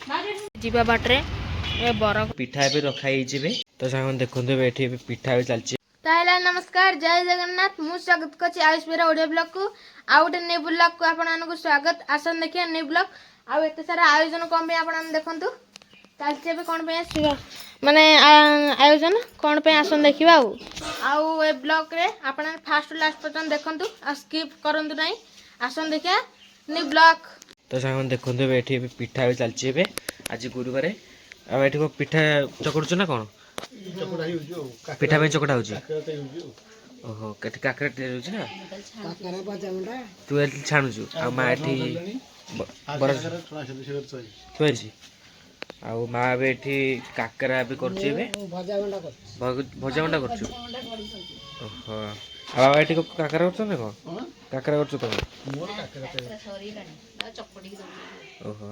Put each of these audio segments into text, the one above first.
जीवा बाटरे बर पिठा भी रखाई तो सामान देखो ये पिठा भी चलती। नमस्कार जय जगन्नाथ मुझे स्वागत कर आयुष मेरा ओडियो ब्लॉग को आउ गए न्यू ब्लॉग को आपको स्वागत आसन देखिए न्यू ब्लॉग आउ एत सारा आयोजन कौन पे आप देखु चलती कौन पे माने आयोजन कौन पे आसन देखा आउ ए ब्लॉग रे आप फास्ट लास्ट पर्यटन देखु आ स्किप करूँ ना आसन देखिए न्यू ब्लॉग तो सामान देखो ये पिठा भी चलती आज गुरुवार आठ को पिठा चकड़ू ना कौन पिठा में चकड़ा ओहो काकरा ना तू छाणुचु आ माँ एठी थुआई आ माँ भी एठी काकरा भी करछे भजा भंडा करछु ओहो आ बाबा एठी काकरा करछ ना कौन काकरा करछु तो ओहो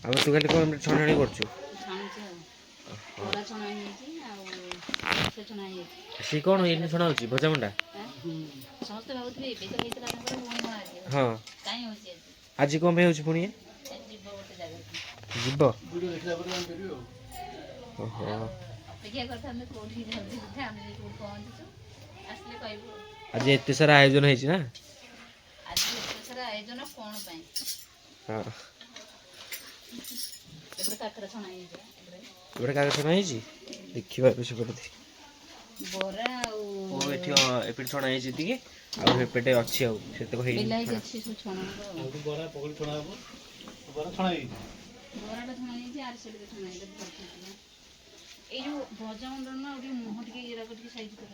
अब तू खाली कौन छाणी करछु सी कौन ये छणा होची भजा भंडा हाँ आज कौन पे होची पुणी जीव ओहो आज एते सारा आयोजन है ना हाँ काकरा छणा है देखिबा से पड़ती बोरा ओ एपट छणा है जी आ एपटे अच्छी आउ से तो हेई अच्छी सु छणा बोरा पकड़ छणा हो बोरा छणा है बोराटा छणा है जी आर सेट छणा है ए जो भजा मंडन ना ओडी मुह टिके एरा टिके साइज कर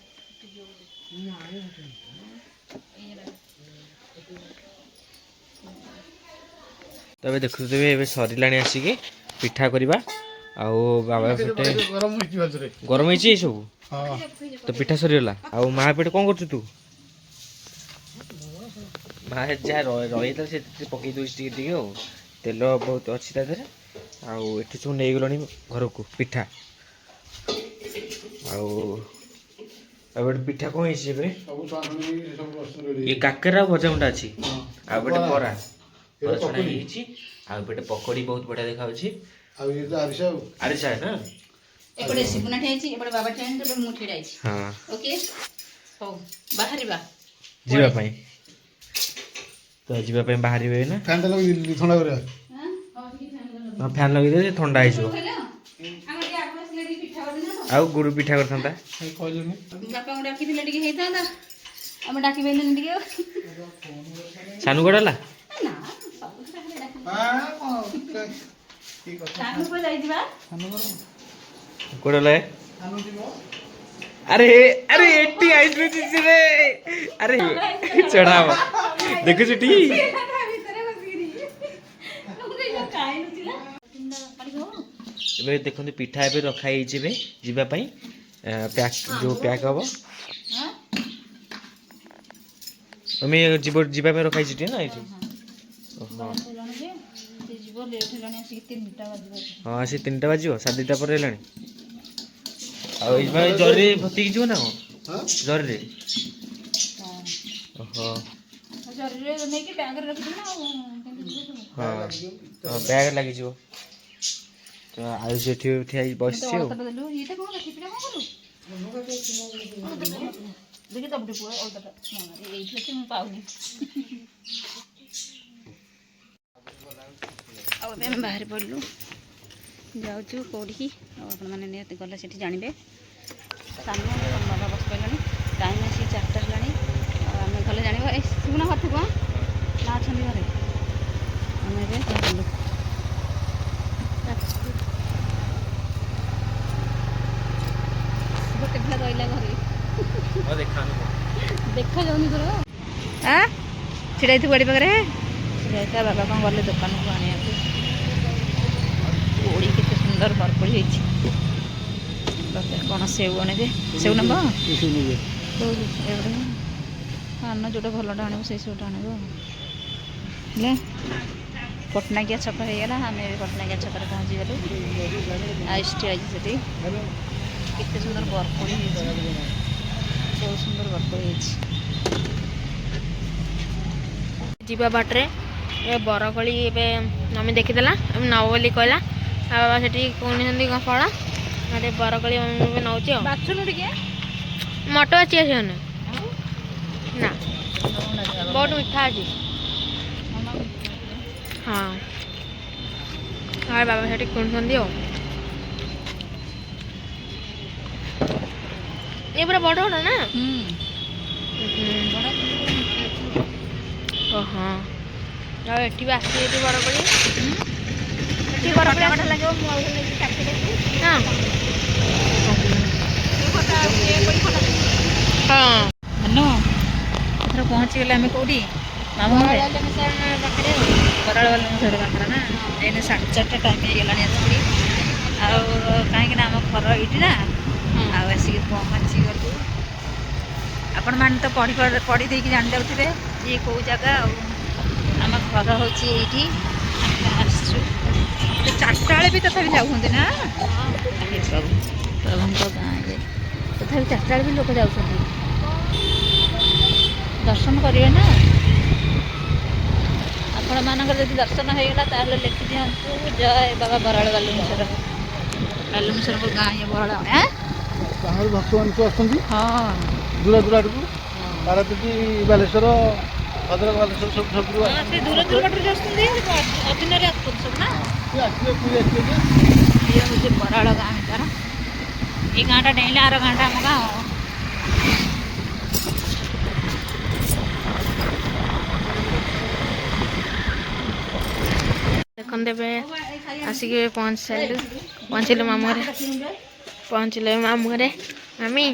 ना आए तबे देखु तबे सरिलाणी आसिके पिठा करबा आउ बाबा पेटे गरम होई सब तो पिठा सरीगला आ माँ पेटे कौन कर तू माँ जहाँ रही था से पकई दूस तेल बहुत अच्छी ता देहरे आठ सब नहीं गल घर को पिठा आउ पिठा कौन ये काकेरा भजा भंडा अच्छी आटे बरा बरा छड़ा आटे पकड़ी बहुत बढ़िया देखा आरिसा है ना एपटे सिपुना ठेची एपटे बाबा ठेन एपटे मु ठेडाइछि हां ओके हो बाहरिबा जीवा पई तो जीवा पई बाहरिबे ना फैन लगे ठंडा करे हां फैन लगे दे ठंडा आइछो आउ गुरु पिठा करथंता कहलुनी बापा को डाकी दिले टिके हेइतांदा हम डाकी बेलन टिके सानु गडला ना सब डाकी हां ठीक है सानु को जाई दिबा सानु कोडले अरे अरे एटी आइस रे अरे चढ़ावा देखो छटी एबे देखो पिठा एबे रखाई जेबे जीवा पई पैक जो पैक हबो हमें जीवा में रखाई छटी ना एटी ओहो जीवो लेट हेलानी आसी 3टा बाजिबो हां आसी 3टा बाजिबो 7टा पर हेलानी आ इसमें जरी भती जो ना हां जरी ओहो जरी रे नै कि बैग रे रखि ना हां बैग लागि जो तो आयु से ठिया बसछि ओ इते कोन रखि ना करू देखि तब पुआ ओलटा ए इथे मैं पाउनी अब आम बाहर पड़लु जाऊँ कौड़ी आपने निहत गले से जानवे सामने बाबा बस पारे टाइम आसी 4टा आम गले जाना शुणा कथु ना अच्छा घरे आम गलु गोटे पिला रहा घरे देखा जाऊनी तोर हाँ छिड़ा गाड़ी पाखे छिड़ा बाबा कौन गले दुकान को आने कोड़ी केते सुंदर बरपड़ी कौन सेव आने सेव नब आन जोटा भलटा आने से सेवटा आने पटनाकिया छक होगा आम पटनाकिया छक पहुँची गलु आइसटी आज से केते सुंदर बरपड़ी बहुत सुंदर बरपड़ी जीवा बाटे बरकली मम्मी देखीदेला नव बोली कहला बाबा से कहते कौन फल अरे बरकोली मम्मी नौ मट अच्छी अच्छे ना बहुत मीठा अच्छी हाँ बाबा से कहते ये पूरा बड़ बड़ ना हाँ एटी भी आसी बरकोली पहुँची गले आम कौटी मामू बराड़ वाले घर पाखे ना ये 4:30 टाइम हो गला कहीं आम घर ये ना आसिक पहुँची गलु आपण मैंने तो पढ़ी दे जानी जाऊे ये कौ जगह आम घर हूँ ये आसु 4टा बेले भी तथा जाऊँ ना प्रभु गाँ ये तथा 4टा बेले भी लोक जाऊँ दर्शन करेंगे ना आपण मानकर जब दर्शन होगा ताल लिखि दिंतु जय बाबा बराड़ बालुमेश्वर गाँ ये बराड़ बाहर भक्त मान हाँ दूर दूर आड़ को पारादीप बालेश्वर भद्रक बालेश्वर सब सब दूर दूर बाटर अधीन सब ना ये हूँ बराड़ गाँ तार ये गाँटा डेला आर गाँटा आम गाँ देखते आसिक पहुँचलु मामू घरे पहुँचल मामू घरे मामी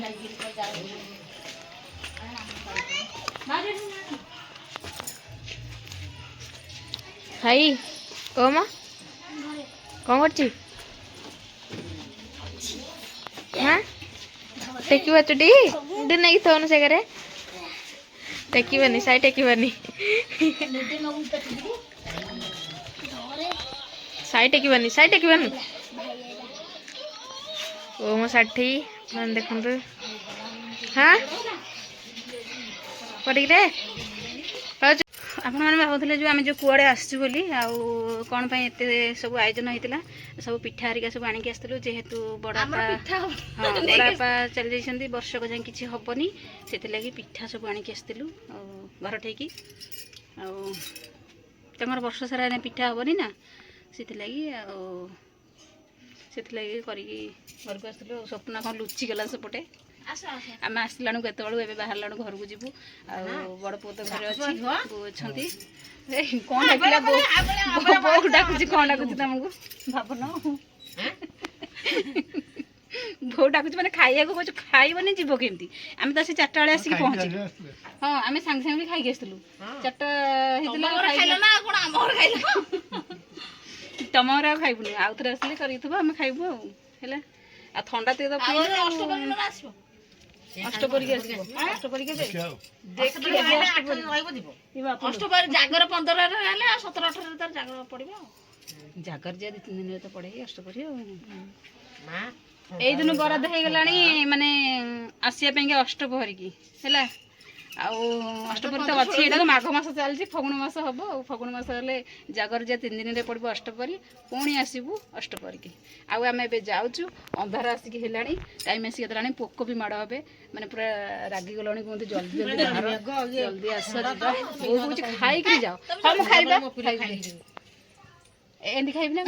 भाई कह माँ कौन कर हाँ टेक चुटी नहीं थोन से घरे टेकनी साई टेकनी साई टेकनी ओ मो 60 मान देखु हाँ पड़े आपण मैंने भावुले जो आम जो कुआड़े आसचु बोली कौन एत सब आयोजन होता सब पिठा हरिका सब आणिक आसलु जेहेतु बड़ापा हाँ बड़ापा चली जाइए वर्षक जाए कि हेनी से लगी पिठा सब आणिक आसलु घर ठेकी आर वर्ष सारा पिठा हेनी ना से लगी कर घर को आसलु स्वप्न कौन लुचिगला सेपटे आम आसला केत बाहर घर को जीवु बड़ पु तो घर अच्छी बो अच्छा कौन डाकिला बो डाकुची कौन डाकुची तुमको भावन बो डाकुची मैंने खाइया को कह खाइबनी जीव केमती आम तो 4टा बेले आसिक पहुँची हाँ आम सांगे सांगे खाई आसलु 4टा तुम घर खाइबुनि आउ थे आसिले आम खाइबु आ थंडा ते अष्टपरी अष्टपरी जागर 15 17 18 जागर पड़ो जागर जे 2-3 दिन तो पड़े अष्टपरी यही दिन बराद हो गला माने आसिया अष्टपहरी की है अष्टपरी तो अच्छी ये तो माघ मास चलती फगुण मास हम फगुण मास हेल्ले जागर जे 3 दिन पड़ो अष्टपरी पुणी आसबू अष्टपरी की आम ए जाऊँ अंधार आसिक है टाइम आसिक पोक भी माड़ हे मैंने पूरा रागी गला कहते जल्दी जल्दी जल्दी आस खाई जाओ हाँ मुझे खाइबा एमती खाइबी ना